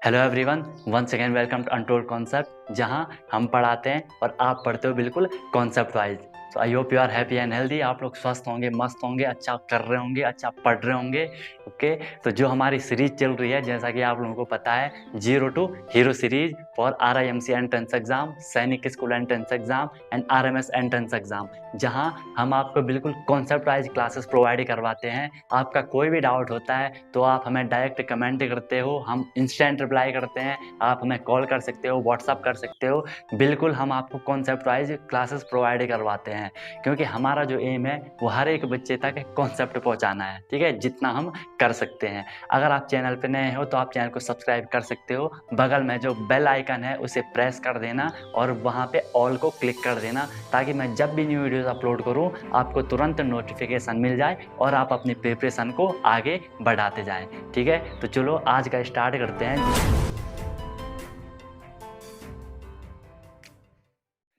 Hello everyone, once again welcome to untold concept, जहां हम पढ़ाते हैं और आप पढ़ते हो बिल्कुल concept wise. So I hope you are happy and healthy. आप लोग स्वस्थ होंगे, मस्त होंगे, अच्छा कर रहे होंगे, अच्छा पढ़ रहे होंगे। ओके, तो जो हमारी सीरीज चल रही है, जैसा कि आप लोगों को पता है, zero to hero series for RIMC entrance exam, Sainik school entrance exam and RMS entrance exam, जहां हम आपको बिल्कुल कॉन्सेप्ट वाइज क्लासेस प्रोवाइड करवाते हैं। आपका कोई भी डाउट होता है तो आप हमें डायरेक्ट कमेंट करते हो, हम इंस्टेंट रिप्लाई करते हैं। आप हमें कॉल कर सकते हो, व्हाट्सअप कर सकते हो। बिल्कुल हम आपको कॉन्सेप्ट वाइज क्लासेस प्रोवाइड करवाते हैं, क्योंकि हमारा जो एम है वो हर एक बच्चे तक कॉन्सेप्ट पहुंचाना है। ठीक है, जितना हम कर सकते हैं। अगर आप चैनल पर नए हो तो आप चैनल को सब्सक्राइब कर सकते हो। बगल में जो बेल आइकन है उसे प्रेस कर देना और वहाँ पे ऑल को क्लिक कर देना, ताकि मैं जब भी न्यू वीडियोस अपलोड करूँ आपको तुरंत नोटिफिकेशन मिल जाए और आप अपनी प्रिपरेशन को आगे बढ़ाते जाएं। ठीक है, तो चलो आज का स्टार्ट करते हैं।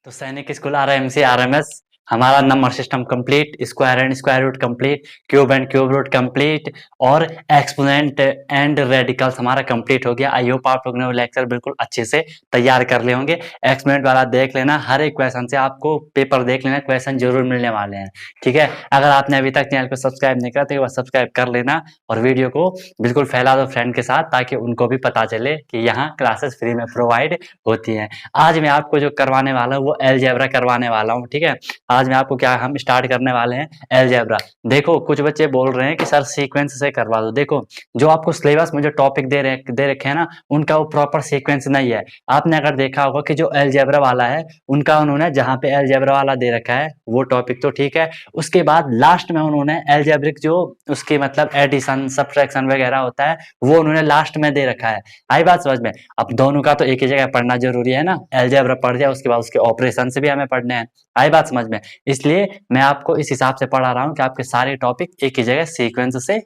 तो सैनिक स्कूल RIMC RMS, हमारा number system complete, square and square root complete, cube and cube root complete और एक्सपोनेंट एंड रेडिकल्स हमारा कंप्लीट हो गया। आई होप आप लोगों ने वो लेक्चर बिल्कुल अच्छे से तैयार कर लिए होंगे। एक्सपोनेंट वाला देख लेना, हर एक क्वेश्चन से आपको पेपर देख लेना, क्वेश्चन जरूर मिलने वाले हैं। ठीक है, अगर आपने अभी तक चैनल को सब्सक्राइब नहीं करा तो एक बार सब्सक्राइब कर लेना और वीडियो को बिल्कुल फैला दो फ्रेंड के साथ, ताकि उनको भी पता चले कि यहाँ क्लासेस फ्री में प्रोवाइड होती हैं। आज मैं आपको जो करवाने वाला हूँ वो अलजेब्रा करवाने वाला हूँ। ठीक है, आज मैं आपको क्या हम स्टार्ट करने वाले हैं, अलजेब्रा। देखो, कुछ बच्चे बोल रहे हैं कि सर सीक्वेंस से करवा दो। देखो, जो आपको सिलेबस में जो टॉपिक दे रखे हैं ना, उनका वो प्रॉपर सीक्वेंस नहीं है। आपने अगर देखा होगा कि जो अलजेब्रा वाला है उनका, उन्होंने जहाँ पे अलजेब्रा वाला दे रखा है वो टॉपिक तो ठीक है, उसके बाद लास्ट में उन्होंने अलजेब्रिक जो उसकी मतलब एडिशन सब्ट्रैक्शन वगैरह होता है वो उन्होंने लास्ट में दे रखा है। आई बात समझ में? अब दोनों का तो एक ही जगह पढ़ना जरूरी है ना, अलजेब्रा पढ़ जाए उसके बाद उसके ऑपरेशन से भी हमें पढ़ने हैं। आई बात समझ में? इसलिए मैं आपको इस हिसाब से पढ़ा रहा हूँ कि आपके सारे टॉपिक एक ही जगह सीक्वेंस से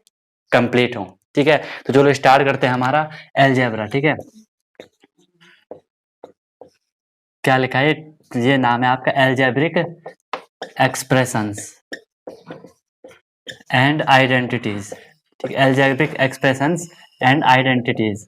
कंप्लीट हों। ठीक है, तो चलो स्टार्ट करते हैं हमारा अलजेब्रा। ठीक है, क्या लिखा है? ये नाम है आपका अलजेब्रिक एक्सप्रेशंस एंड आइडेंटिटीज। ठीक है, algebraic expressions and identities.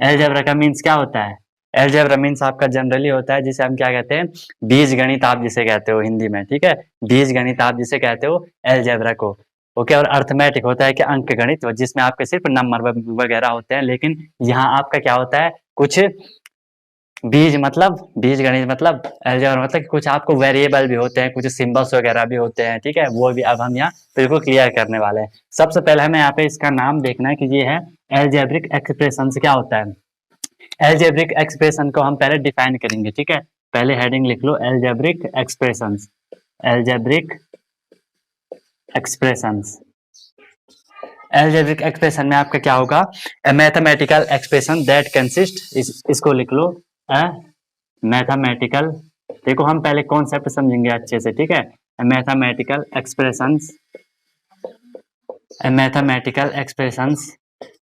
Algebra का मीन्स क्या होता है? अलजेब्रा मीन्स आपका जनरली होता है जिसे हम क्या कहते हैं, बीज गणित आप जिसे कहते हो हिंदी में। ठीक है, बीज गणित आप जिसे कहते हो अलजेब्रा को। ओके, और अर्थमेटिक होता है कि अंक गणित, जिसमें आपके सिर्फ नंबर वगैरह होते हैं। लेकिन यहाँ आपका क्या होता है, कुछ बीज मतलब, बीज गणित मतलब, अलजेब्रा मतलब कि कुछ आपको वेरिएबल भी होते हैं, कुछ सिंबल्स वगैरह भी होते हैं। ठीक है, वो भी अब हम यहाँ बिल्कुल क्लियर करने वाले हैं। सबसे पहले हमें यहाँ पे इसका नाम देखना है कि ये है अलजेब्रिक एक्सप्रेशन। क्या होता है अलजेब्रिक एक्सप्रेशन को हम पहले डिफाइन करेंगे। ठीक है, पहले हेडिंग लिख लो, algebraic expressions. Algebraic expressions, algebraic expression में आपका क्या होगा, a mathematical expression that consist, इसको लिख लो, अ मैथमेटिकल। देखो, हम पहले कॉन्सेप्ट समझेंगे अच्छे से। ठीक है, mathematical expressions, mathematical expressions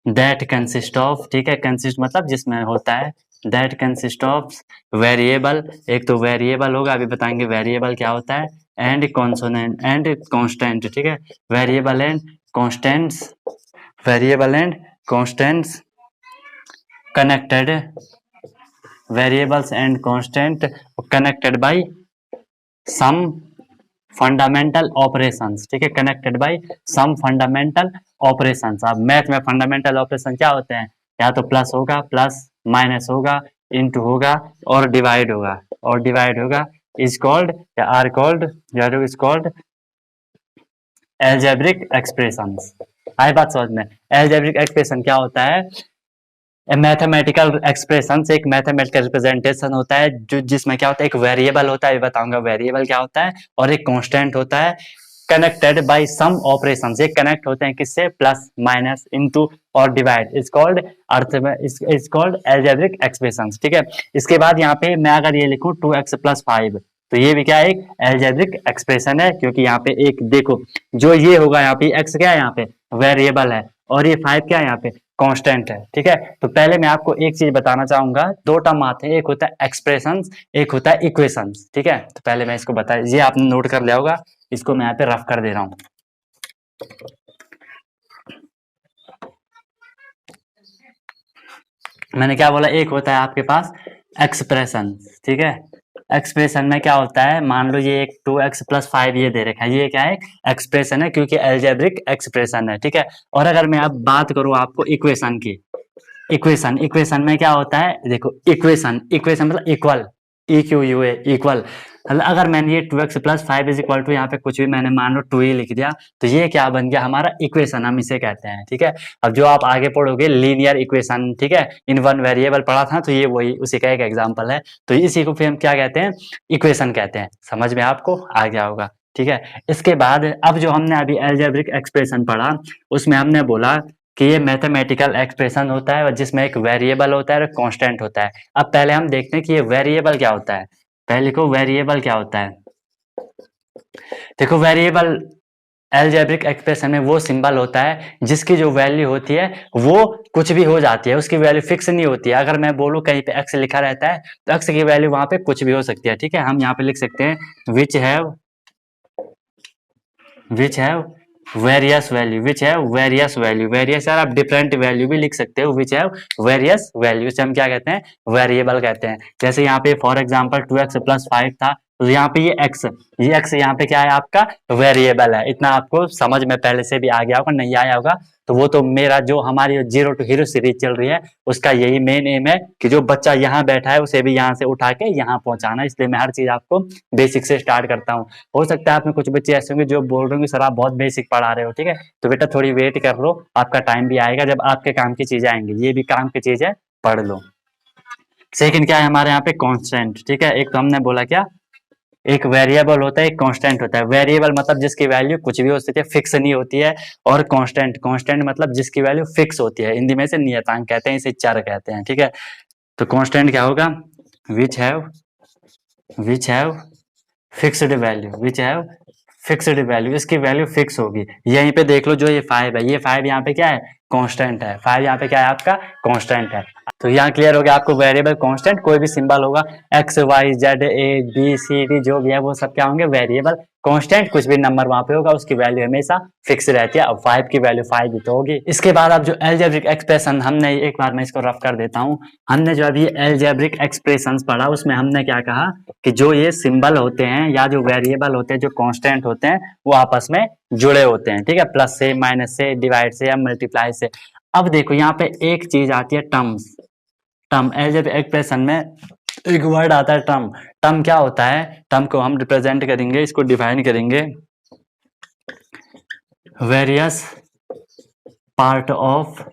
that consist of. ठीक है, कंसिस्ट मतलब जिसमें होता है, दैट कंसिस्ट ऑफ वेरिएबल। एक तो वेरिएबल होगा, अभी बताएंगे वेरिएबल क्या होता है, एंड कॉन्सोनेंट एंड कांस्टेंट। ठीक है, variable and constants, variable and constants connected, variables and constant connected by some fundamental operations. ठीक है, connected by some fundamental operations. अब मैथ में फंडामेंटल ऑपरेशन क्या होते हैं, या तो प्लस होगा, प्लस माइनस होगा, इनटू होगा और डिवाइड होगा, और डिवाइड होगा, इज कॉल्ड या आर कॉल्ड या इज कॉल्ड एल्जेब्रिक एक्सप्रेशंस। आई बात समझ में? एल्जेब्रिक एक्सप्रेशन क्या होता है, मैथमेटिकल एक्सप्रेशन एक मैथमेटिकल रिप्रेजेंटेशन होता है जो जिसमें क्या होता है, एक वेरिएबल होता है, ये बताऊंगा वेरिएबल क्या होता है, और एक कांस्टेंट होता है, कनेक्टेड बाय सम ऑपरेशन। ये कनेक्ट होते हैं किससे, प्लस माइनस इनटू और डिवाइड, इज कॉल्ड अर्थ में इज कॉल्ड एल्जेब्रिक एक्सप्रेशंस। ठीक है, इसके बाद यहाँ पे मैं अगर ये लिखूं 2x + 5, तो ये भी क्या है, एक एल्जेब्रिक एक्सप्रेशन है, क्योंकि यहाँ पे एक देखो, जो ये होगा यहाँ पे x क्या है, यहाँ पे वेरिएबल है, और ये 5 क्या है, यहाँ पे कांस्टेंट है। ठीक है, तो पहले मैं आपको एक चीज बताना चाहूंगा, दो टर्म आते हैं, एक होता है एक्सप्रेशंस, एक होता है इक्वेशंस। ठीक है, तो पहले मैं इसको बता, ये आपने नोट कर लिया होगा, इसको मैं यहाँ पे रफ कर दे रहा हूँ। मैंने क्या बोला, एक होता है आपके पास एक्सप्रेशन, ठीक है। एक्सप्रेशन में क्या होता है, मान लो ये एक 2x+5 ये दे रखा है, ये क्या है, एक्सप्रेशन है, क्योंकि एल्जेब्रिक एक्सप्रेशन है, ठीक है। और अगर मैं अब बात करूं आपको इक्वेशन की, इक्वेशन में क्या होता है, देखो इक्वेशन, इक्वेशन मतलब equal, E Q U A, equal. अगर मैंने ये 2x+5 इज इक्वल टू, यहाँ पे कुछ भी मैंने मान लो 2 ही लिख दिया, तो ये क्या बन गया हमारा इक्वेशन, हम इसे कहते हैं, ठीक है। अब जो आप आगे पढ़ोगे लीनियर इक्वेशन, ठीक है, इन वन वेरिएबल पढ़ा था, तो ये वही उसी का एक एग्जाम्पल है। तो इसी को फिर हम क्या कहते हैं, इक्वेशन कहते हैं। समझ में आपको आ गया होगा, ठीक है। इसके बाद अब जो हमने अभी एल्जेब्रिक एक्सप्रेशन पढ़ा, उसमें हमने बोला कि ये मैथमेटिकल एक्सप्रेशन होता है और जिसमें एक वेरिएबल होता है और कांस्टेंट होता है। अब पहले हम देखते हैं कि ये वेरिएबल क्या होता है। पहले को वेरिएबल क्या होता है, देखो वेरिएबल एल्जेब्रिक एक्सप्रेशन में वो सिंबल होता है जिसकी जो वैल्यू होती है वो कुछ भी हो जाती है, उसकी वैल्यू फिक्स नहीं होती है। अगर मैं बोलूं कहीं पे एक्स लिखा रहता है तो एक्स की वैल्यू वहां पे कुछ भी हो सकती है, ठीक है। हम यहाँ पे लिख सकते हैं which have various value, which have various value, various यार आप डिफरेंट वैल्यू भी लिख सकते हो, विच हैव वेरियस वैल्यू से हम क्या कहते हैं, वेरिएबल कहते हैं। जैसे यहाँ पे फॉर एग्जांपल 2x+5 था, तो यहाँ पे ये x यहाँ पे क्या है आपका वेरिएबल है। इतना आपको समझ में पहले से भी आ गया होगा, नहीं आया होगा तो वो तो मेरा जो हमारी जीरो टू हीरो सीरीज चल रही है उसका यही मेन एम है कि जो बच्चा यहाँ बैठा है उसे भी यहाँ से उठा के यहाँ पहुंचाना, इसलिए मैं हर चीज आपको बेसिक से स्टार्ट करता हूँ। हो सकता है आप में कुछ बच्चे ऐसे होंगे जो बोल रहे होंगे सर आप बहुत बेसिक पढ़ा रहे हो, ठीक है, तो बेटा थोड़ी वेट कर लो, आपका टाइम भी आएगा जब आपके काम की चीजें आएंगी, ये भी काम की चीज है, पढ़ लो। सेकंड क्या है हमारे यहाँ पे कांस्टेंट, ठीक है। एक तो हमने बोला क्या, एक वेरिएबल होता है, एक कांस्टेंट होता है। वेरिएबल मतलब जिसकी वैल्यू कुछ भी हो सकती है, फिक्स नहीं होती है। और कांस्टेंट, कांस्टेंट मतलब जिसकी वैल्यू फिक्स होती है, हिंदी में से नियतांक कहते हैं, इसे चर कहते हैं, ठीक है। तो कांस्टेंट क्या होगा, which have fixed value, which have fixed value, इसकी वैल्यू फिक्स होगी। यहीं पे देख लो जो ये 5 है, ये 5 यहाँ पे क्या है, कांस्टेंट है। 5 यहाँ पे क्या है आपका, कांस्टेंट है। तो यहाँ क्लियर हो गया आपको, वेरिएबल कांस्टेंट कोई भी सिंबल होगा, x y z a b c d जो भी है वो सब क्या होंगे, वेरिएबल कांस्टेंट। कुछ भी नंबर वहां पे होगा उसकी वैल्यू हमेशा फिक्स रहती है। अब 5 की वैल्यू 5 ही तो होगी। इसके बाद अब जो एल्जेब्रिक एक्सप्रेशन, हमने एक बार मैं इसको रफ कर देता हूँ। हमने जो अभी एल्जेब्रिक एक्सप्रेशन पढ़ा उसमें हमने क्या कहा कि जो ये सिंबल होते हैं या जो वेरिएबल होते हैं, जो कांस्टेंट होते हैं, वो आपस में जुड़े होते हैं, ठीक है, प्लस से, माइनस से, डिवाइड से या मल्टीप्लाई से। अब देखो यहाँ पे एक चीज आती है टर्म्स, टर्म एल्जेब्रिक एक्सप्रेशन में एक वर्ड आता है टर्म। टर्म क्या होता है, टर्म को हम रिप्रेजेंट करेंगे, इसको डिफाइन करेंगे, various part of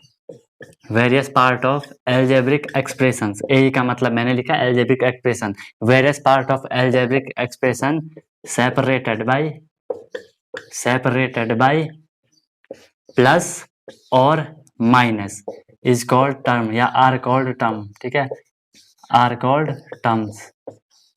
algebraic expressions. A का मतलब मैंने लिखा algebraic expression, various part of algebraic expression separated by plus और माइनस इज कॉल्ड टर्म या आर कॉल्ड टर्म, ठीक है, आर कॉल्ड टर्म्स।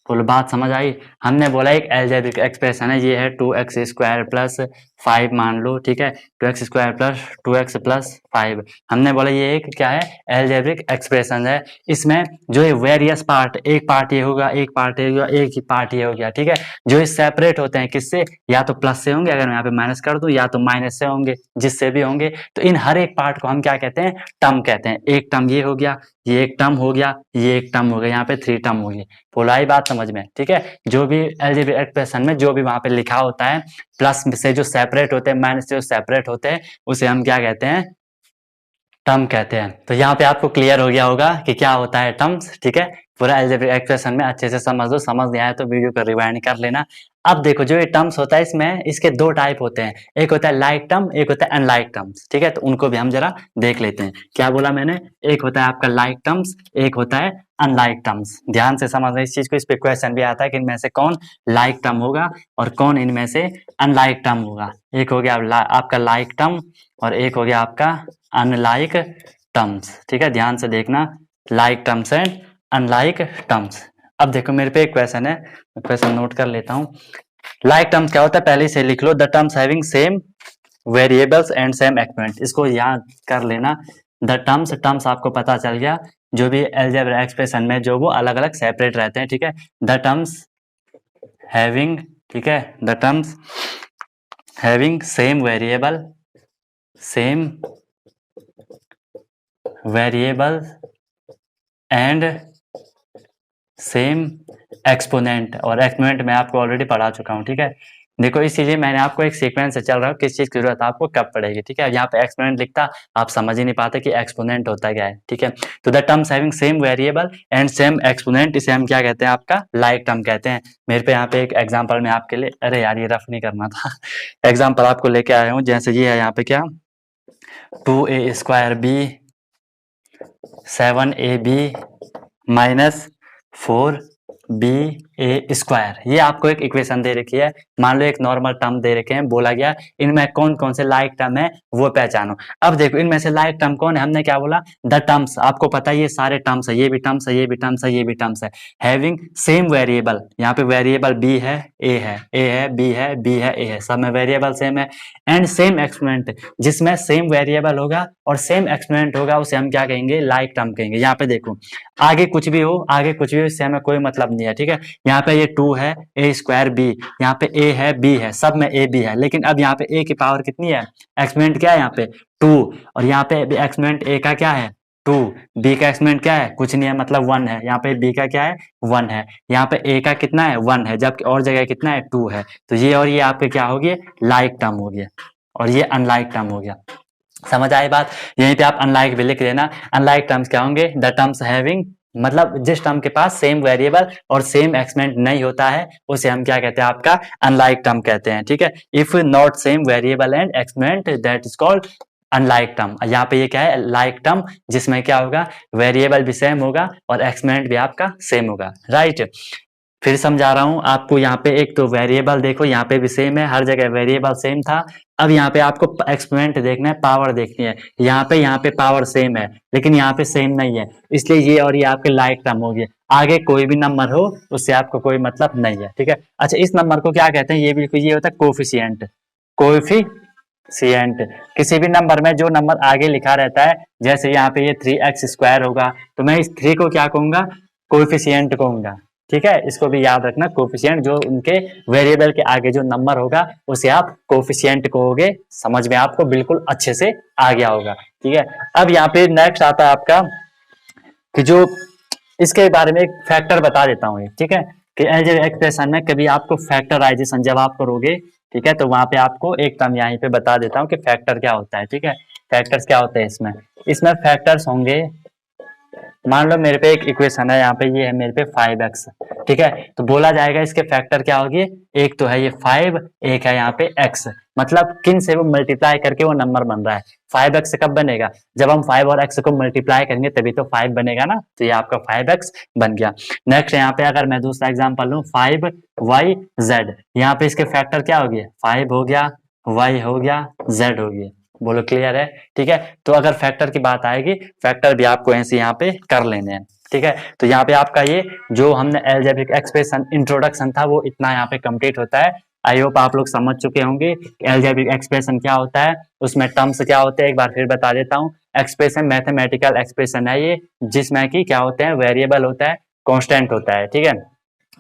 फुल बात समझ आई। हमने बोला एक एल्जेब्रिक एक्सप्रेशन है, ये है 2x² + 5 मान लो, ठीक है, 2x² + 2x + 5। हमने बोला ये एक क्या है, एल्जेब्रिक एक्सप्रेशन है। इसमें जो ये वेरियस पार्ट, एक पार्ट ये होगा, एक पार्ट ये होगा, एक ही पार्ट ये हो गया, ठीक है। जो ये सेपरेट होते हैं किससे, या तो प्लस से होंगे, अगर मैं यहाँ पे माइनस कर दूं, या तो माइनस से होंगे, जिससे भी होंगे। तो इन हर एक पार्ट को हम क्या कहते हैं, टर्म कहते हैं। एक टर्म ये हो गया, ये एक टर्म हो गया, ये एक टर्म हो गया, यहाँ पे 3 टर्म हो गई। बोला ही बात समझ में, ठीक है। जो भी एल्जेब्रिक एक्सप्रेशन में जो भी वहां पे लिखा होता है, प्लस से जो सेपरेट होते हैं, माइनस से जो सेपरेट होते हैं, उसे हम क्या कहते हैं, टर्म कहते हैं। तो यहाँ पे आपको क्लियर हो गया होगा कि क्या होता है टर्म्स, ठीक है। पूरा एल्जेब्रिक एक्सप्रेशन में अच्छे से समझ लो, समझ नहीं आया तो वीडियो को रिवाइंड कर लेना। अब देखो जो ये टर्म्स होता है इसमें इसके 2 टाइप होते हैं, एक होता है लाइक टर्म, एक होता है अनलाइक टर्म्स, ठीक है। तो उनको भी हम जरा देख लेते हैं। क्या बोला मैंने, एक होता है आपका लाइक टर्म्स, एक होता है अनलाइक टर्म्स। ध्यान से समझना इस चीज को, इस पे क्वेश्चन भी आता है कि इनमें से कौन लाइक टर्म होगा और कौन इनमें से अनलाइक टर्म होगा। एक हो गया आपका लाइक टर्म और एक हो गया आपका अनलाइक टर्म्स, ठीक है। ध्यान से देखना, like terms and unlike terms. अब देखो मेरे पे एक क्वेश्चन है, मैं क्वेश्चन नोट कर लेता हूँ। लाइक टर्म्स क्या होता है, पहले से लिख लो, the terms having same variables and same exponent. इसको याद कर लेना। द टर्म्स आपको पता चल गया, जो भी अलजेब्रा एक्सप्रेशन में जो वो अलग अलग सेपरेट रहते हैं, ठीक है। द टर्म्स हैविंग, ठीक है, the terms having same variable and same exponent, और एक्सपोनेंट मैं आपको ऑलरेडी पढ़ा चुका हूँ, ठीक है। देखो इसीलिए मैंने आपको एक सीक्वेंस से चल रहा हूँ, किस चीज की जरूरत आपको कब पड़ेगी, ठीक है। यहाँ पे एक्सपोनेंट लिखता आप समझ ही नहीं पाते कि एक्सपोनेंट होता क्या है, ठीक है। तो the terms having same variable and same exponent, इसे हम क्या कहते हैं, आपका लाइक टर्म कहते हैं। मेरे पे यहाँ पे एक एग्जाम्पल में आपके लिए, अरे यार ये रफ नहीं करना था एग्जाम्पल आपको लेके आया हूँ, जैसे ये है यहाँ पे क्या 2a² b 7ab minus 4ba², ये आपको एक इक्वेशन दे रखी है। मान लो एक नॉर्मल टर्म दे रखे हैं, बोला गया इनमें कौन कौन से लाइक टर्म है वो पहचानो। अब देखो इनमें से लाइक टर्म कौन है, हमने क्या बोला, द टर्म्स, आपको पता है ये सारे टर्म्स है, ये भी टर्म्स है, ये भी टर्म्स है, ये भी टर्म्स है, हैविंग सेम वेरिएबल। यहाँ पे वेरिएबल b है, a है, a है, b है, b है, a है, सब में वेरिएबल सेम है, एंड सेम एक्सपोनेंट, जिसमें सेम वेरिएबल होगा और सेम एक्सपोनेंट होगा उसे हम क्या कहेंगे, लाइक टर्म कहेंगे। यहाँ पे देखो आगे कुछ भी हो, आगे कुछ भी हो, इससे हमें कोई मतलब नहीं है, ठीक है। यहाँ पे ये 2 है, a² b, यहाँ पे a है, b है, सब में a b है, लेकिन अब यहाँ पे a की पावर कितनी है, एक्सपोनेंट क्या है यहाँ पे 2, और यहाँ पे एक्सपोनेंट a का क्या है 2, b का एक्सपोनेंट क्या है, कुछ नहीं है, मतलब 1 है। यहाँ पे b का क्या है 1 है, यहाँ पे a का कितना है 1 है, जबकि और जगह कितना है 2 है। तो ये और ये आपके क्या हो गया, लाइक टर्म हो गया, और ये अनलाइक टर्म हो गया। समझ आई बात, यहीं पे आप अनलाइक भी लिख देना। अनलाइक टर्म्स क्या होंगे, द टर्म्स हैविंग, मतलब जिस टर्म के पास सेम वेरिएबल और सेम एक्सपोनेंट नहीं होता है उसे हम क्या कहते हैं, आपका अनलाइक टर्म कहते हैं, ठीक है। If not same variable and exponent that is called unlike term. यहाँ पे ये क्या है, लाइक टर्म, जिसमें क्या होगा, वेरिएबल भी सेम होगा और एक्सपोनेंट भी आपका सेम होगा, राइट। फिर समझा रहा हूं आपको, यहाँ पे एक तो वेरिएबल देखो, यहाँ पे भी सेम है, हर जगह वेरिएबल सेम था। अब यहाँ पे आपको एक्सपोनेंट देखना है, पावर देखनी है। यहाँ पे पावर सेम है, लेकिन यहाँ पे सेम नहीं है, इसलिए ये और ये आपके लाइक टर्म हो गए। आगे कोई भी नंबर हो उससे आपको कोई मतलब नहीं है, ठीक है। अच्छा इस नंबर को क्या कहते हैं, ये भी ये होता है कोफिशिएंट। कोफिशिएंट किसी भी नंबर में जो नंबर आगे लिखा रहता है, जैसे यहाँ पे ये 3x² होगा, तो मैं इस 3 को क्या कहूंगा, कोफिशिएंट कहूंगा, ठीक है। इसको भी याद रखना, कोफिशिएंट जो उनके वेरिएबल के आगे जो नंबर होगा उसे आप कोफिशिएंट कहोगे। समझ में आपको बिल्कुल अच्छे से आ गया होगा, ठीक है। अब यहाँ पे नेक्स्ट आता है आपका कि जो इसके बारे में एक फैक्टर बता देता हूँ, ठीक है, कि अलजेब्रिक एक्सप्रेशन में कभी आपको फैक्टराइजेशन जब आप करोगे, ठीक है, तो वहां पे आपको एक टर्म यहाँ पे बता देता हूँ कि फैक्टर क्या होता है, ठीक है। फैक्टर्स क्या होते हैं इसमें, इसमें फैक्टर्स होंगे, मान लो मेरे पे एक इक्वेशन है, यहाँ पे ये है मेरे पे 5x, ठीक है, तो बोला जाएगा इसके फैक्टर क्या होगी, एक तो है ये 5, एक है यहाँ पे x, मतलब किन से वो मल्टीप्लाई करके वो नंबर बन रहा है। 5x कब बनेगा, जब हम 5 और x को मल्टीप्लाई करेंगे तभी तो 5 बनेगा ना, तो ये आपका 5x बन गया। नेक्स्ट यहाँ पे अगर मैं दूसरा एग्जाम्पल लूँ 5yz, यहाँ पे इसके फैक्टर क्या हो गया, 5 हो गया, y हो गया, z हो गया। बोलो क्लियर है, ठीक है। तो अगर फैक्टर की बात आएगी, फैक्टर भी आपको ऐसे यहाँ पे कर लेने हैं, ठीक है। तो यहाँ पे आपका ये जो हमने अलजेब्रिक एक्सप्रेशन इंट्रोडक्शन था वो इतना यहाँ पे कंप्लीट होता है। आई होप आप लोग समझ चुके होंगे अलजेब्रिक एक्सप्रेशन क्या होता है, उसमें टर्म्स क्या होते हैं, एक बार फिर बता देता हूँ। एक्सप्रेशन मैथमेटिकल एक्सप्रेशन है ये, जिसमें कि क्या होते हैं, वेरिएबल होता है, कॉन्स्टेंट होता है, ठीक है।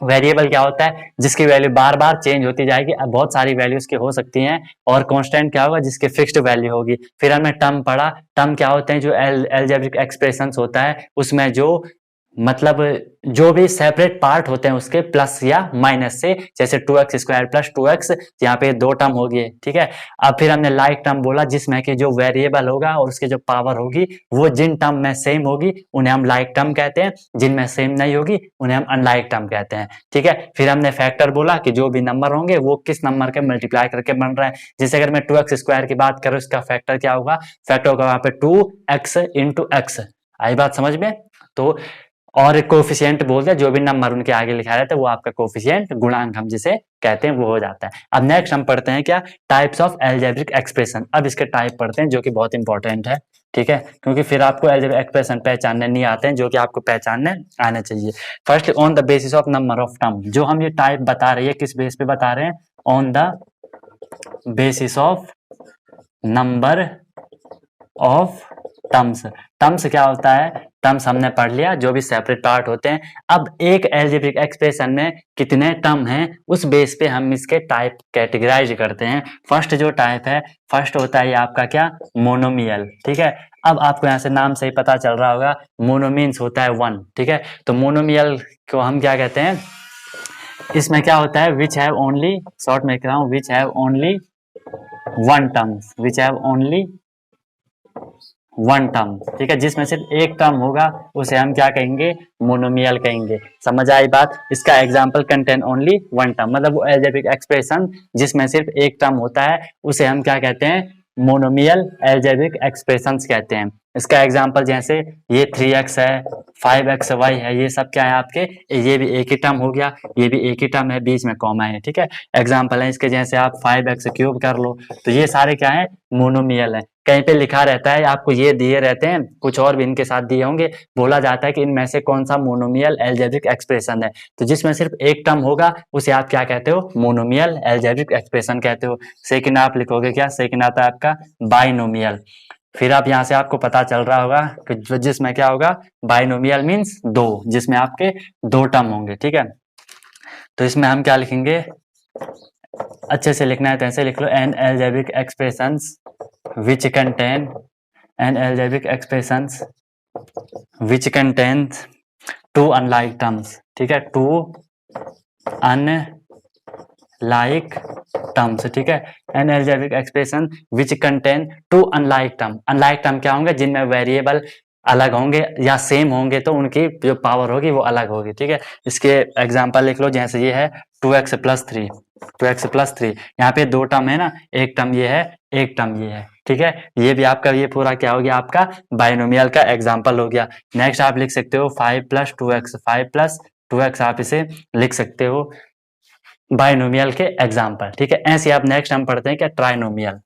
वेरिएबल क्या होता है, जिसकी वैल्यू बार बार चेंज होती जाएगी, अब बहुत सारी वैल्यूज की हो सकती हैं, और कांस्टेंट क्या होगा, जिसकी फिक्स्ड वैल्यू होगी। फिर हमने टर्म पढ़ा, टर्म क्या होते हैं, जो अलजेब्रिक एक्सप्रेशंस होता है उसमें जो मतलब जो भी सेपरेट पार्ट होते हैं उसके प्लस या माइनस से, जैसे 2x² प्लस 2x, यहाँ पे दो टर्म हो गए, ठीक है। अब फिर हमने लाइक टर्म बोला, जिसमें कि जो वेरिएबल होगा और उसके जो पावर होगी वो जिन टर्म में सेम होगी उन्हें हम लाइक टर्म कहते हैं, जिनमें सेम नहीं होगी उन्हें हम अनलाइक टर्म कहते हैं, ठीक है। फिर हमने फैक्टर बोला कि जो भी नंबर होंगे वो किस नंबर के मल्टीप्लाई करके बन रहा है, जैसे अगर मैं 2x² की बात करूँ, इसका फैक्टर क्या होगा, फैक्टर होगा वहां पे 2x इंटू x। आई बात समझ में, तो और कोफिशिएंट बोलते हैं जो भी नंबर उनके आगे लिखा रहता है वो आपका कोफिशिएंट, गुणांक हम जिसे कहते हैं वो हो जाता है। अब नेक्स्ट हम पढ़ते हैं क्या, टाइप्स ऑफ अलजेब्रिक एक्सप्रेशन। अब इसके टाइप पढ़ते हैं जो कि बहुत इंपॉर्टेंट है, ठीक है, क्योंकि फिर आपको अलजेब्रिक एक्सप्रेशन पहचानने नहीं आते हैं जो कि आपको पहचानने आने चाहिए। First on the basis of number of term, जो हम ये टाइप बता रहे हैं किस बेस पे बता रहे हैं, on the basis of number of terms. Terms क्या होता है, टर्म्स हमने पढ़ लिया, जो भी सेपरेट पार्ट होते हैं। अब एक अलजेब्रिक एक्सप्रेशन में कितने टर्म हैं उस बेस पे हम इसके टाइप कैटेगराइज करते हैं। फर्स्ट जो टाइप है, फर्स्ट होता है ये आपका क्या, मोनोमियल, ठीक है। अब आपको यहाँ से नाम से ही पता चल रहा होगा, मोनो मीन्स होता है वन, ठीक है। तो मोनोमियल को हम क्या कहते हैं, इसमें क्या होता है, विच हैव ओनली, शॉर्ट में लिख रहा हूँ, which have only one terms, which have only one term, ठीक है, जिसमें सिर्फ एक टर्म होगा उसे हम क्या कहेंगे, मोनोमियल कहेंगे। समझ आई बात। इसका example contain only one term, मतलब वो अलजेब्रिक एक्सप्रेशन जिसमें सिर्फ एक टर्म होता है उसे हम क्या कहते हैं, मोनोमियल अलजेब्रिक एक्सप्रेशंस कहते हैं। इसका एग्जांपल जैसे ये 3x है, 5xy है, ये सब क्या है आपके, ये भी एक ही टर्म हो गया, ये भी एक ही टर्म है, बीच में कॉमा है, ठीक है। एग्जांपल है इसके, जैसे आप 5x³ कर लो, तो ये सारे क्या है, मोनोमियल है। कहीं पे लिखा रहता है आपको, ये दिए रहते हैं, कुछ और भी इनके साथ दिए होंगे, बोला जाता है कि इनमें से कौन सा मोनोमियल अलजेब्रिक एक्सप्रेशन है, तो जिसमें सिर्फ एक टर्म होगा उसे आप क्या कहते हो, मोनोमियल अलजेब्रिक एक्सप्रेशन कहते हो। सेकंड आप लिखोगे क्या, सेकंड आता है आपका बाइनोमियल। फिर आप यहाँ से आपको पता चल रहा होगा कि जिसमें क्या होगा, बाइनोमियल मीन्स दो, जिसमें आपके दो टर्म होंगे, ठीक है। तो इसमें हम क्या लिखेंगे, अच्छे से लिखना है तो ऐसे लिख लो, an algebraic expressions which contain an algebraic expressions which contains two unlike terms, ठीक है, two unlike terms, ठीक है। an algebraic expression which contain two unlike term, unlike term क्या होंगे, जिनमें वेरिएबल अलग होंगे या सेम होंगे तो उनकी जो पावर होगी वो अलग होगी, ठीक है। इसके एग्जांपल लिख लो, जैसे ये है 2x+3, 2x+3, यहाँ पे दो टर्म है ना, एक टर्म ये है, एक टर्म ये है, ठीक है। ये भी आपका, ये पूरा क्या हो गया, आपका बाइनोमियल का एग्जांपल हो गया। नेक्स्ट आप लिख सकते हो 5+2x, 5+2x आप इसे लिख सकते हो बाइनोमियल के एग्जांपल, ठीक है। ऐसे आप नेक्स्ट हम पढ़ते हैं क्या, ट्राइनोमियल।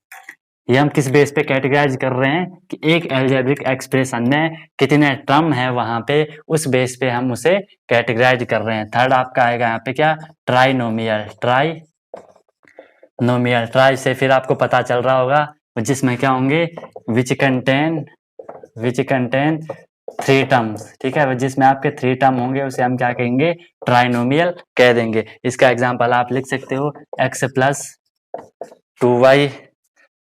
ये हम किस बेस पे कैटेगराइज कर रहे हैं कि एक अलजेब्रिक एक्सप्रेशन में कितने टर्म है, वहां पे उस बेस पे हम उसे कैटेगराइज कर रहे हैं। थर्ड आपका आएगा यहाँ पे क्या, ट्राइनोमियल, ट्राइनोमियल, ट्राई से फिर आपको पता चल रहा होगा, जिसमें क्या होंगे, विच कंटेन थ्री टर्म्स, ठीक है, जिसमें आपके थ्री टर्म होंगे उसे हम क्या कहेंगे, ट्राइनोमियल कह देंगे। इसका एग्जांपल आप लिख सकते हो, x+2y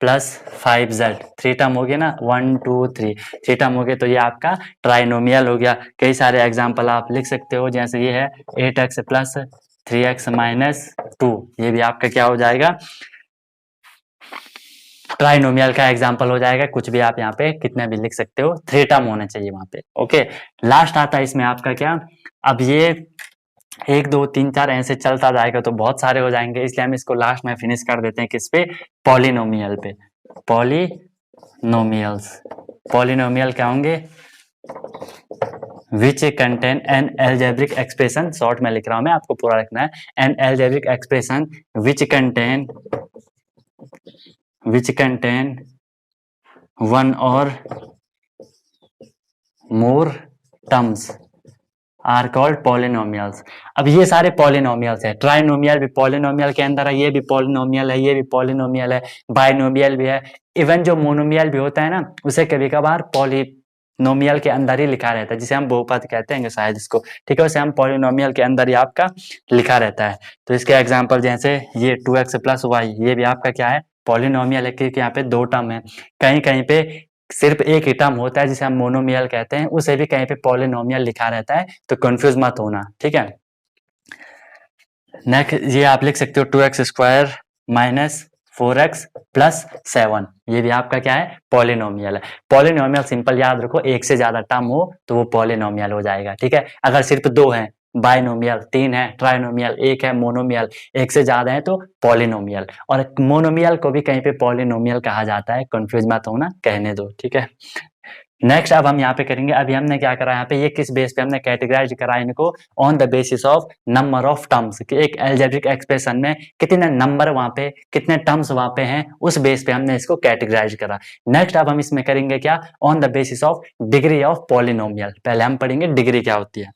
+5z, थ्री टर्म हो गया ना, 1 2 3, थ्री टर्म हो गए तो ये आपका ट्राइनोमियल हो गया। कई सारे एग्जांपल आप लिख सकते हो, जैसे ये है 8x+3x-2, ये भी आपका क्या हो जाएगा, ट्राइनोमियल का एग्जांपल हो जाएगा। कुछ भी आप यहाँ पे कितने भी लिख सकते हो, थ्री टर्म होने चाहिए वहां पे, ओके। लास्ट आता है इसमें आपका क्या, अब ये 1 2 3 4 ऐसे चलता जाएगा तो बहुत सारे हो जाएंगे, इसलिए हम इसको लास्ट में फिनिश कर देते हैं किस पे, पॉलिनोमियल पे। पॉलिनोमियल्स, पॉलिनोमियल क्या होंगे, which contain an algebraic expression, short में लिख रहा हूं मैं, आपको पूरा लिखना है, an algebraic expression which contain one और more terms are called polynomials. अब ये सारे पॉलिनोमियल्स है, ट्राइनोमियल भी पॉलिनोमियल के अंदर है, ये भी पॉलिनोमियल है, ये भी पॉलिनोमियल है, बाइनोमियल भी है, इवन जो मोनोमियल भी होता है ना, उसे कभी कभार पॉलिनोमियल के अंदर ही लिखा रहता है, जिसे हम बहुपद कहते हैं शायद इसको, ठीक है, उसे हम पॉलिनोमियल के अंदर ही आपका लिखा रहता है। तो इसके एग्जाम्पल जैसे ये 2x+y, ये भी आपका क्या है, पॉलिनोमियल है, क्योंकि यहाँ पे दो टर्म है। कहीं कहीं पे सिर्फ एक ही टर्म होता है जिसे हम मोनोमियल कहते हैं, उसे भी कहीं पे पॉलिनोमियल लिखा रहता है, तो कंफ्यूज मत होना, ठीक है। नेक्स्ट ये आप लिख सकते हो 2x² - 4x+7, ये भी आपका क्या है, पॉलिनोमियल है। पॉलिनोमियल सिंपल याद रखो, एक से ज्यादा टर्म हो तो वो पॉलिनोमियल हो जाएगा, ठीक है। अगर सिर्फ दो है, बाइनोमियल, तीन है ट्राइनोमियल, एक है मोनोमियल, एक से ज्यादा है तो पॉलिनोमियल। और मोनोमियल को भी कहीं पे पॉलिनोमियल कहा जाता है, कंफ्यूज मत होना, कहने दो, ठीक है। नेक्स्ट अब हम यहाँ पे करेंगे, अभी हमने क्या करा यहाँ पे, ये किस बेस पे हमने कैटेगराइज करा इनको, on the basis of number of terms, कि एक अलजेब्रिक एक्सप्रेशन में कितने नंबर वहां पे, कितने टर्म्स वहां पे हैं, उस बेस पे हमने इसको कैटेगराइज करा। नेक्स्ट अब हम इसमें करेंगे क्या, on the basis of degree of polynomial. पहले हम पढ़ेंगे डिग्री क्या होती है,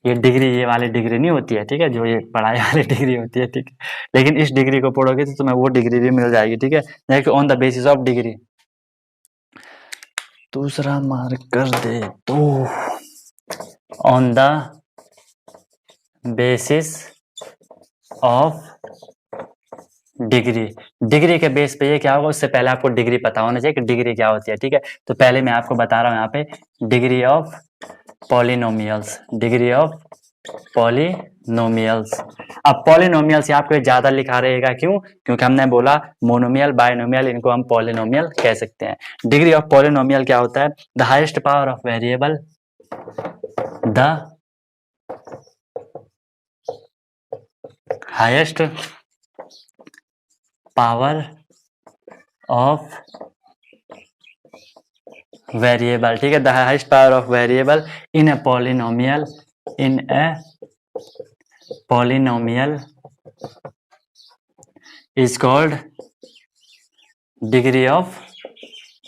ये डिग्री, ये वाली डिग्री नहीं होती है, ठीक है, जो ये पढ़ाई वाली डिग्री होती है, ठीक है, लेकिन इस डिग्री को पढ़ोगे तो तुम्हें वो डिग्री भी मिल जाएगी, ठीक है। Next on the basis of degree, दूसरा मार्क कर दे तो, on the basis of degree. Degree के बेस पे ये क्या होगा, उससे पहले आपको डिग्री पता होना चाहिए कि डिग्री क्या होती है, ठीक है। तो पहले मैं आपको बता रहा हूँ यहाँ पे degree of polynomials, degree of polynomials. अब पॉलिनोमियल्स यहाँ पे ज्यादा लिखा रहेगा, क्यों? क्योंकि हमने बोला मोनोमियल बायनोमियल इनको हम पॉलिनोमियल कह सकते हैं। डिग्री ऑफ पॉलिनोमियल क्या होता है? The highest power of variable, the highest power of variable, ठीक है। The highest power of variable in a polynomial, in a polynomial is called degree of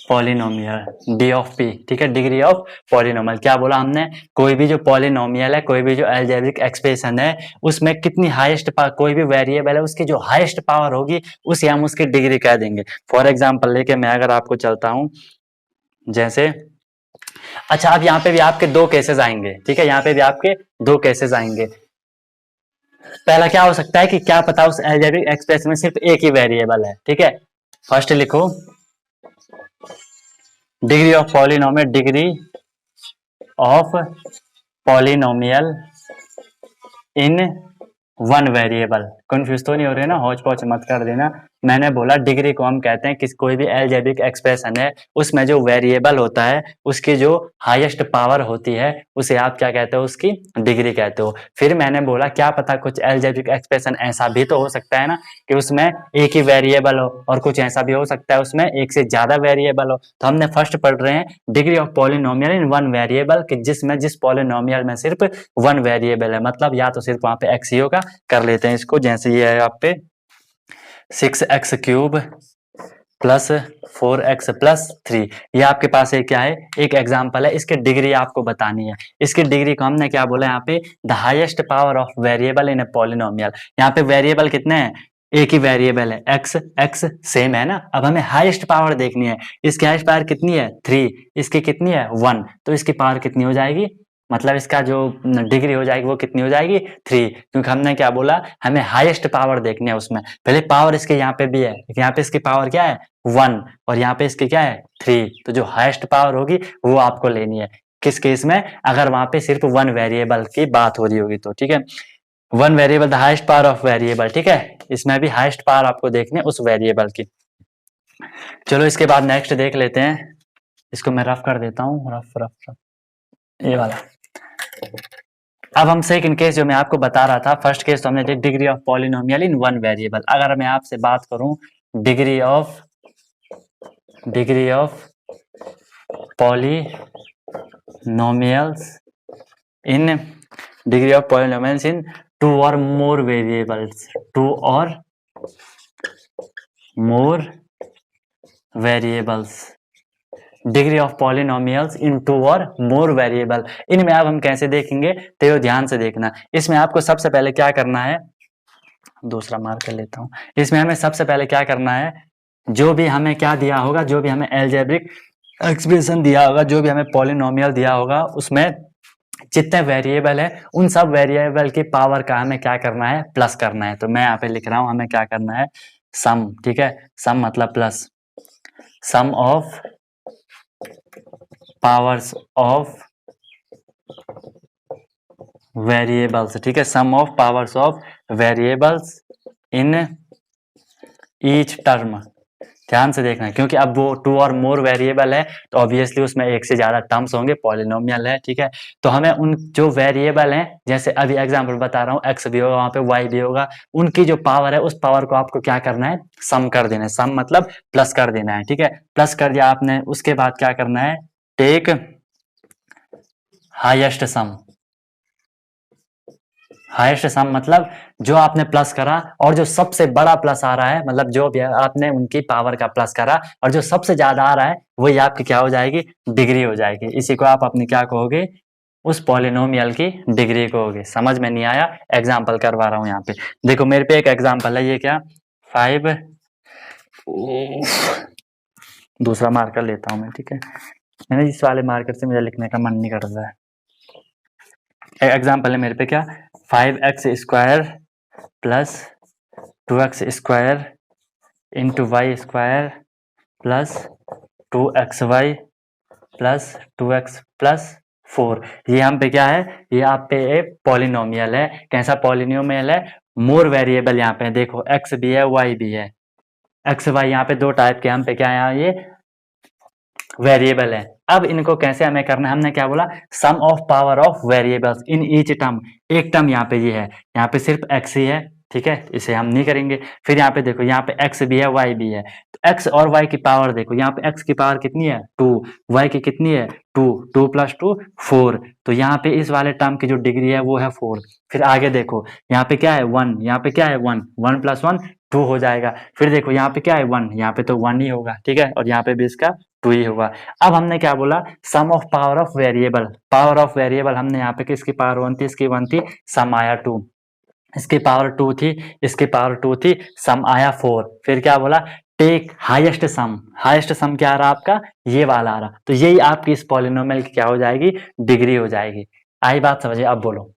polynomial, D of P, ठीक है। Degree of polynomial क्या बोला हमने? कोई भी जो पॉलिनोमियल है, कोई भी जो अलजेब्रिक एक्सप्रेशन है, उसमें कितनी हाईएस्ट पावर, कोई भी वेरिएबल है उसकी जो हाईएस्ट पावर होगी उसे हम उसकी डिग्री कह देंगे। फॉर एग्जांपल लेके मैं अगर आपको चलता हूं, जैसे अच्छा, अब यहाँ पे भी आपके दो केसेस आएंगे, ठीक है। यहाँ पे भी आपके दो केसेस आएंगे। पहला क्या हो सकता है कि क्या पता उस अलजेब्रिक एक्सप्रेशन में सिर्फ एक ही वेरिएबल है, ठीक है। फर्स्ट लिखो degree of polynomial, degree of polynomial in one variable. Confuse तो नहीं हो रहे ना, हौच पौच मत कर देना। मैंने बोला डिग्री को हम कहते हैं कि कोई भी अलजेब्रिक एक्सप्रेशन है उसमें जो वेरिएबल होता है उसकी जो हाईएस्ट पावर होती है उसे आप क्या कहते हो? उसकी डिग्री कहते हो। फिर मैंने बोला क्या पता कुछ अलजेब्रिक एक्सप्रेशन ऐसा भी तो हो सकता है ना कि उसमें एक ही वेरिएबल हो, और कुछ ऐसा भी हो सकता है उसमें एक से ज्यादा वेरिएबल हो। तो हमने फर्स्ट पढ़ रहे हैं degree of polynomial in one variable, कि जिसमें जिस पॉलिनोमियल में सिर्फ वन वेरिएबल है, मतलब या तो सिर्फ वहां पे एक्स ही होगा। कर लेते हैं इसको, जैसे ये है आप पे 6x³ प्लस 4x+3, ये आपके पास एक क्या है? एक एग्जाम्पल है। इसकी डिग्री आपको बतानी है। इसकी डिग्री को हमने क्या बोला यहाँ पे? The highest power of variable in a polynomial. यहाँ पे वेरिएबल कितने हैं? एक ही वेरिएबल है, x, x सेम है ना। अब हमें हाईएस्ट पावर देखनी है। इसकी हाईएस्ट पावर कितनी है? 3। इसकी कितनी है? 1। तो इसकी पावर कितनी हो जाएगी? मतलब इसका जो डिग्री हो जाएगी वो कितनी हो जाएगी? 3, क्योंकि हमने क्या बोला? हमें हाईएस्ट पावर देखनी है उसमें। पहले पावर इसके यहाँ पे भी है, यहाँ पे इसकी पावर क्या है? 1, और यहाँ पे इसकी क्या है? 3। तो जो हाईएस्ट पावर होगी वो आपको लेनी है। किस केस में? अगर वहां पे सिर्फ वन वेरिएबल की बात हो रही होगी तो, ठीक है। One variable the highest power of variable, ठीक है। इसमें भी हाईएस्ट पावर आपको देखनी है उस वेरिएबल की। चलो इसके बाद नेक्स्ट देख लेते हैं। इसको मैं रफ कर देता हूँ, रफ रफ रफ, ये वाला। अब हम सेकंड केस जो मैं आपको बता रहा था, फर्स्ट केस तो हमने degree of polynomial in one variable. अगर मैं आपसे बात करूं degree of polynomials in degree of polynomials in two और मोर वेरिएबल्स, टू और more variables, degree of polynomials in two और मोर वेरिएबल, इनमें अब हम कैसे देखेंगे तो ये ध्यान से देखना। इसमें आपको सबसे पहले क्या करना है, दूसरा मार्कर लेता हूं। इसमें हमें सबसे पहले क्या करना है, जो भी हमें क्या दिया होगा, जो भी हमें अलजेब्रिक एक्सप्रेशन दिया होगा, जो भी हमें पॉलिनोमियल दिया होगा, उसमें जितने वेरिएबल है उन सब वेरिएबल की पावर का हमें क्या करना है? प्लस करना है। तो मैं यहाँ पे लिख रहा हूं हमें क्या करना है? सम, ठीक है। सम मतलब plus, sum of powers of variables, ठीक है। Sum of powers of variables in each term. ध्यान से देखना, क्योंकि अब वो टू और मोर वेरिएबल है तो ऑब्वियसली उसमें एक से ज्यादा टर्म्स होंगे, पॉलिनोमियल है, ठीक है। तो हमें उन जो वेरिएबल हैं, जैसे अभी एग्जांपल बता रहा हूँ, एक्स भी होगा वहां पे, वाई भी होगा, उनकी जो पावर है उस पावर को आपको क्या करना है? सम कर देना है। सम मतलब प्लस कर देना है, ठीक है। प्लस कर दिया आपने, उसके बाद क्या करना है? टेक हाईएस्ट सम। हाईएस्ट सम मतलब जो आपने प्लस करा और जो सबसे बड़ा प्लस आ रहा है, मतलब जो भी आपने उनकी पावर का प्लस करा और जो सबसे ज्यादा आ रहा है वही आपकी क्या हो जाएगी? डिग्री हो जाएगी। इसी को आप अपनी क्या कहोगे? उस पॉलिनोमियल की डिग्री कहोगे। समझ में नहीं आया? एग्जाम्पल करवा रहा हूं यहाँ पे। देखो मेरे पे एक एग्जाम्पल है, ये क्या? 5, दूसरा मार्कर लेता हूं मैं, ठीक है। मैंने इस वाले मार्कर से मुझे लिखने का मन नहीं कर रहा है। एग्जाम्पल है मेरे पे क्या? 5x² plus 2x² into y square plus 2xy plus 2x plus 4। ये हम पे क्या है, ये आप पे एक पॉलिनोमियल है। कैसा पॉलिनोमियल है, मोर वेरिएबल यहाँ पे देखो, x भी है y भी है, एक्स वाई यहाँ पे दो टाइप के हम पे क्या है, यहाँ ये वेरिएबल है। अब इनको कैसे हमें करना है, हमने क्या बोला, sum of power of variables in each term. एक टर्म यहाँ पे ये है, यहाँ पे सिर्फ x ही है, ठीक है, इसे हम नहीं करेंगे। फिर यहाँ पे देखो, यहाँ पे x भी है y भी है, तो x और y की पावर देखो, यहाँ पे x की पावर कितनी है 2, y की कितनी है 2, 2 + 2 4, तो यहाँ पे इस वाले टर्म की जो डिग्री है वो है 4। फिर आगे देखो, यहाँ पे क्या है 1, यहाँ पे क्या है 1, 1 + 1 2 हो जाएगा। फिर देखो यहाँ पे क्या है 1, यहाँ पे तो 1 ही होगा, ठीक है, और यहाँ पे भी इसका 2 ही होगा। अब हमने क्या बोला, sum of power of variable. Power of variable हमने यहाँ पे किसकी पावर 1 थी, इसकी 1 थी, सम आया 2, इसकी पावर 2 थी, इसकी पावर 2 थी, सम आया 4। फिर क्या बोला, टेक हाईएस्ट सम। हाईएस्ट सम क्या आ रहा आपका, ये वाला आ रहा, तो यही आपकी इस पॉलिनोमियल की क्या हो जाएगी, डिग्री हो जाएगी। आई बात समझिए, अब बोलो।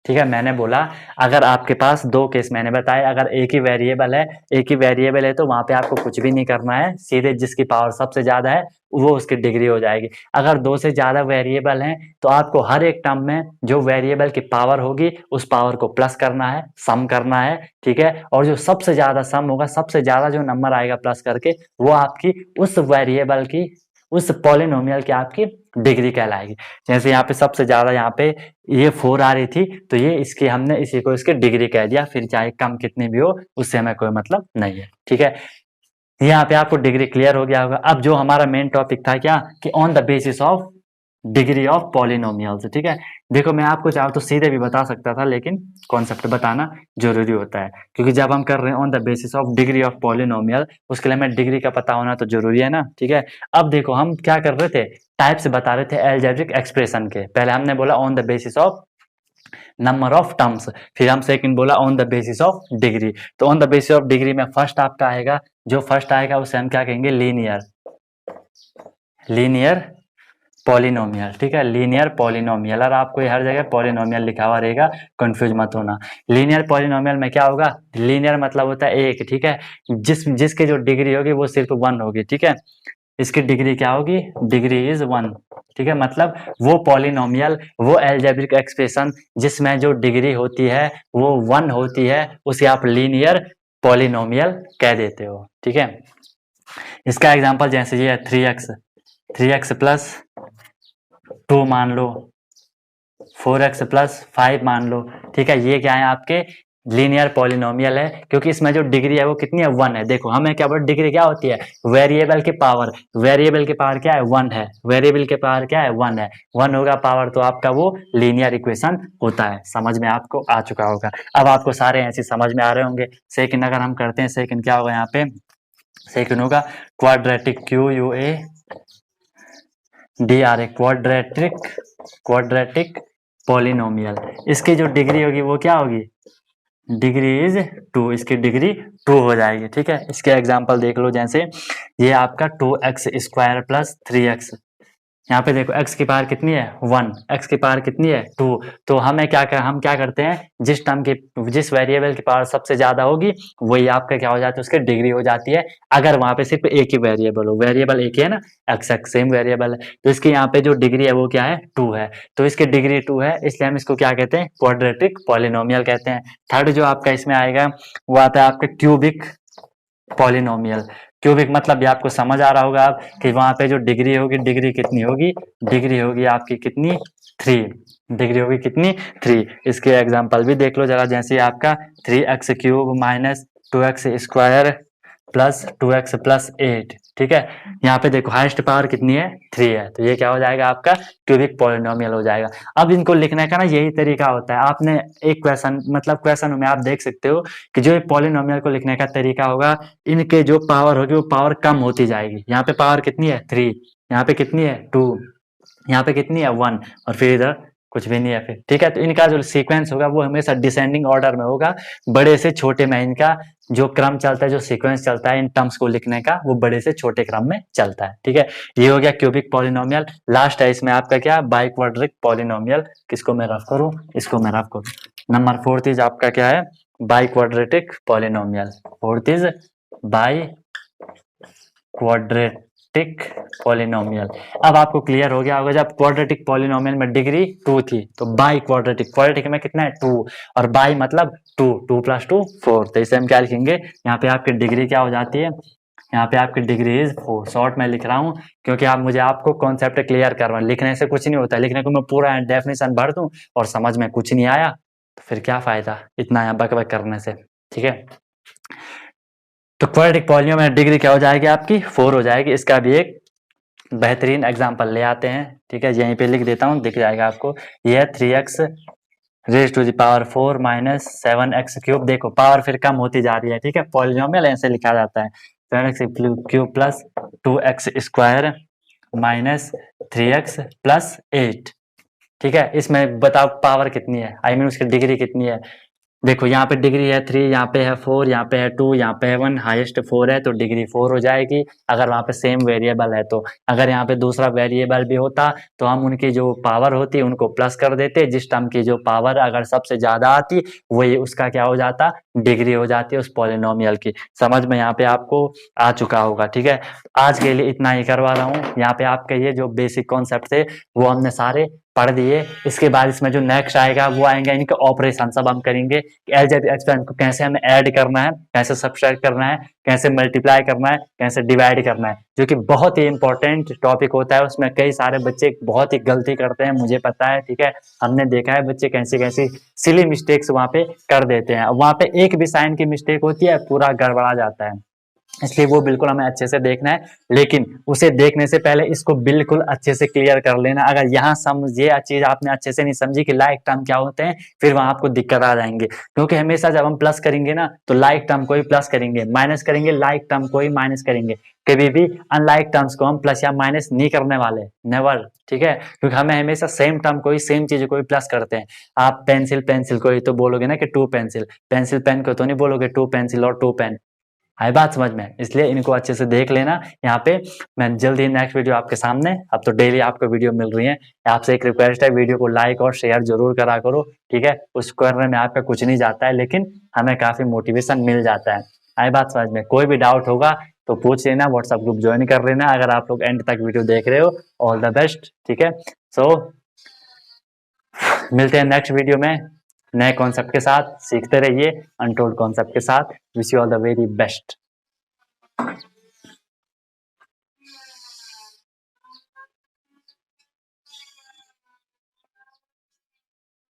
ठीक है, मैंने बोला अगर आपके पास दो केस मैंने बताए, अगर एक ही वेरिएबल है, एक ही वेरिएबल है तो वहां पे आपको कुछ भी नहीं करना है, सीधे जिसकी पावर सबसे ज्यादा है वो उसकी डिग्री हो जाएगी। अगर दो से ज्यादा वेरिएबल हैं तो आपको हर एक टर्म में जो वेरिएबल की पावर होगी उस पावर को प्लस करना है, सम करना है, ठीक है, और जो सबसे ज्यादा सम होगा, सबसे ज्यादा जो नंबर आएगा प्लस करके, वो आपकी उस वेरिएबल की, उस पॉलिनोमियल की आपकी डिग्री कहलाएगी। जैसे यहाँ पे सबसे ज्यादा यहाँ पे ये 4 आ रही थी, तो ये इसकी हमने इसी को इसके डिग्री कह दिया, फिर चाहे कम कितनी भी हो उससे हमें कोई मतलब नहीं है, ठीक है। यहाँ पे आपको डिग्री क्लियर हो गया होगा। अब जो हमारा मेन टॉपिक था क्या, कि on the basis of degree of polynomials, ठीक है। देखो मैं आपको चाहूँ तो सीधे भी बता सकता था, लेकिन कॉन्सेप्ट बताना जरूरी होता है, क्योंकि जब हम कर रहे हैं on the basis of degree of polynomial, उसके लिए हमें डिग्री का पता होना तो जरूरी है ना, ठीक है। अब देखो हम क्या कर रहे थे, टाइप्स बता रहे थे एल्जेब्रिक एक्सप्रेशन के। पहले हमने बोला on the basis of number of terms, फिर हम सेकंड बोला on the basis of degree. तो on the basis of degree में फर्स्ट आपका आएगा, जो फर्स्ट आएगा उसे हम क्या कहेंगे, लीनियर, लीनियर पॉलिनोमियल, ठीक है, लीनियर पॉलिनोमियल। और आपको हर जगह पॉलिनोमियल लिखा हुआ रहेगा, कंफ्यूज मत होना। लीनियर पॉलिनोमियल में क्या होगा, लीनियर मतलब होता है एक, ठीक है, जिसकी जो डिग्री होगी वो सिर्फ 1 होगी, ठीक है, इसकी डिग्री क्या होगी, डिग्री इज 1, ठीक है, मतलब वो पॉलिनोमियल, वो एल्जेब्रिक एक्सप्रेशन जिसमें जो डिग्री होती है वो 1 होती है, उसे आप लीनियर पॉलिनोमियल कह देते हो, ठीक है। इसका एग्जांपल जैसे ये है 3x प्लस 2 मान लो, 4x प्लस 5 मान लो, ठीक है, ये क्या है आपके लीनियर पॉलिनोमियल है, क्योंकि इसमें जो डिग्री है वो कितनी है 1 है। देखो हमें क्या बोला, डिग्री क्या होती है, वेरिएबल की पावर, वेरिएबल की पावर क्या है 1 है, वेरिएबल की पावर क्या है 1 है, 1 होगा पावर, तो आपका वो लीनियर इक्वेशन होता है। समझ में आपको आ चुका होगा। अब आपको सारे ऐसे समझ में आ रहे होंगे। सेकंड अगर हम करते हैं, सेकंड क्या होगा, यहाँ पे सेकंड होगा क्वाड्रेटिक, QUADRA, क्वाड्रेटिक पॉलिनोमियल। इसकी जो डिग्री होगी वो क्या होगी, डिग्री इज 2, इसकी डिग्री 2 हो जाएगी, ठीक है। इसके एग्जांपल देख लो, जैसे ये आपका 2x² प्लस 3x, यहाँ पे देखो x की पावर कितनी है 1, x की पावर कितनी है 2, तो हम क्या करते हैं, जिस वेरिएबल की पावर सबसे ज्यादा होगी वही आपका क्या हो जाता है, उसकी डिग्री हो जाती है। अगर वहां पे सिर्फ एक ही वेरिएबल हो, वेरिएबल एक ही है ना, x सेम वेरिएबल है, तो इसकी यहाँ पे जो डिग्री है वो क्या है 2 है, तो इसकी डिग्री 2 है, इसलिए हम इसको क्या कहते हैं, क्वाड्रेटिक पॉलिनोमियल कहते हैं। थर्ड जो आपका इसमें आएगा वो आता है आपका क्यूबिक पॉलिनोमियल। क्यूबिक मतलब ये आपको समझ आ रहा होगा आप, कि वहां पे जो डिग्री होगी, डिग्री कितनी होगी, डिग्री होगी आपकी कितनी 3, डिग्री होगी कितनी 3। इसके एग्जांपल भी देख लो जरा, जैसे आपका 3x³ minus 2x² plus 2x plus 8, ठीक है, यहाँ पे देखो हाईएस्ट पावर कितनी है 3 है, तो ये क्या हो जाएगा आपका क्यूबिक पॉलिनोमियल हो जाएगा। अब इनको लिखने का ना यही तरीका होता है, आपने एक क्वेश्चन मतलब क्वेश्चन में आप देख सकते हो कि जो पॉलिनोमियल को लिखने का तरीका होगा, इनके जो पावर होगी वो पावर कम होती जाएगी। यहाँ पे पावर कितनी है 3, यहाँ पे कितनी है 2, यहाँ पे कितनी है 1, और फिर इधर कुछ भी नहीं है फिर, ठीक है। तो इनका जो सीक्वेंस होगा वो हमेशा डिसेंडिंग ऑर्डर में होगा, बड़े से छोटे में इनका जो क्रम चलता है, जो सीक्वेंस चलता है इन टर्म्स को लिखने का, वो बड़े से छोटे क्रम में चलता है, ठीक है। ये हो गया क्यूबिक पॉलिनोमियल। लास्ट है इसमें आपका क्या, बाइक्वाड्रिक पॉलिनोमियल। किसको मैं रफ करूं, इसको मैं रफ करूं। नंबर 4 इज आपका क्या है, biquadratic polynomial. 4 is by quadratic polynomial. अब आपको क्लियर हो गया होगा, जब क्वाड्रेटिक पॉलिनोमियल में डिग्री 2 थी तो बाई क्वाड्रेटिक, क्वाड्रेटिक में कितना है 2, और बाई मतलब 2, 2 + 2 4, तो इसे हम क्या लिखेंगे, यहाँ पे आपकी डिग्री क्या हो जाती है, यहाँ पे आपकी डिग्री इज 4। शॉर्ट में लिख रहा हूँ क्योंकि आप मुझे आपको कॉन्सेप्ट क्लियर करवा, लिखने से कुछ नहीं होता, लिखने को मैं पूरा डेफिनेशन भर दूं और समझ में कुछ नहीं आया तो फिर क्या फायदा इतना यहाँ बक बक करने से, ठीक है। तो क्वाड्रेटिक पॉलिनोमियल में डिग्री क्या हो जाएगी आपकी 4 हो जाएगी। इसका भी एक बेहतरीन एग्जांपल ले आते हैं, ठीक है, यहीं पे लिख देता हूँ, दिख जाएगा आपको। ये है 3x raise to the power 4 minus 7x cube. देखो पावर फिर कम होती जा रही है, ठीक है, पॉलिनोमियल ऐसे लिखा जाता है 7x cube plus 2x square minus 3x plus 8, ठीक है। इसमें बताओ पावर कितनी है, आई मीन उसकी डिग्री कितनी है। देखो यहाँ पे डिग्री है 3, यहाँ पे है 4, यहाँ पे है 2, यहाँ पे है 1, हाईएस्ट 4 है तो डिग्री 4 हो जाएगी, अगर वहाँ पे सेम वेरिएबल है तो। अगर यहाँ पे दूसरा वेरिएबल भी होता तो हम उनकी जो पावर होती उनको प्लस कर देते, जिस टर्म की जो पावर अगर सबसे ज्यादा आती वही उसका क्या हो जाता, डिग्री हो जाती है उस पॉलिनोमियल की। समझ में यहाँ पे आपको आ चुका होगा, ठीक है। आज के लिए इतना ही करवा रहा हूँ, यहाँ पे आपके ये जो बेसिक कॉन्सेप्ट थे वो हमने सारे पढ़ दिए। इसके बाद इसमें जो नेक्स्ट आएगा वो आएंगे इनके ऑपरेशन, सब हम करेंगे। एलजेब्रिक एक्सपेंशन को कैसे हमें ऐड करना है, कैसे सब्सट्रैक्ट करना है, कैसे मल्टीप्लाई करना है, कैसे डिवाइड करना है, जो कि बहुत ही इंपॉर्टेंट टॉपिक होता है। उसमें कई सारे बच्चे बहुत ही गलती करते हैं, मुझे पता है, ठीक है। हमने देखा है बच्चे कैसी कैसी सिली मिस्टेक्स वहां पे कर देते हैं, वहां पे एक भी साइन की मिस्टेक होती है पूरा गड़बड़ा जाता है। इसलिए वो बिल्कुल हमें अच्छे से देखना है, लेकिन उसे देखने से पहले इसको बिल्कुल अच्छे से क्लियर कर लेना। अगर यहाँ समझे चीज आपने अच्छे से नहीं समझी कि लाइक टर्म क्या होते हैं, फिर वहां आपको दिक्कत आ जाएंगे, क्योंकि हमेशा जब हम प्लस करेंगे ना तो लाइक टर्म को ही प्लस करेंगे, माइनस करेंगे लाइक टर्म को ही माइनस करेंगे। कभी भी अनलाइक टर्म्स को हम प्लस या माइनस नहीं करने वाले, नेवर, ठीक है, क्योंकि हमें हमेशा सेम टर्म को ही, सेम चीज को ही प्लस करते हैं। आप पेंसिल पेंसिल को ही तो बोलोगे ना कि 2 पेंसिल, पेंसिल पेन को तो नहीं बोलोगे 2 पेंसिल और 2 पेन, आई बात समझ में। इसलिए इनको अच्छे से देख लेना। यहाँ पे मैं जल्द ही नेक्स्ट वीडियो आपके सामने, अब तो डेली आपको वीडियो मिल रही है, आपसे एक रिक्वेस्ट है वीडियो को लाइक और शेयर जरूर करा करो, ठीक है। उस करने में आपका कुछ नहीं जाता है, लेकिन हमें काफी मोटिवेशन मिल जाता है, आई बात समझ में। कोई भी डाउट होगा तो पूछ लेना, व्हाट्सएप ग्रुप ज्वाइन कर लेना अगर आप लोग एंड तक वीडियो देख रहे हो। ऑल द बेस्ट, ठीक है। सो मिलते हैं नेक्स्ट वीडियो में नए कॉन्सेप्ट के साथ, सीखते रहिए अनटोल्ड कॉन्सेप्ट के साथ। Wish you all the very best.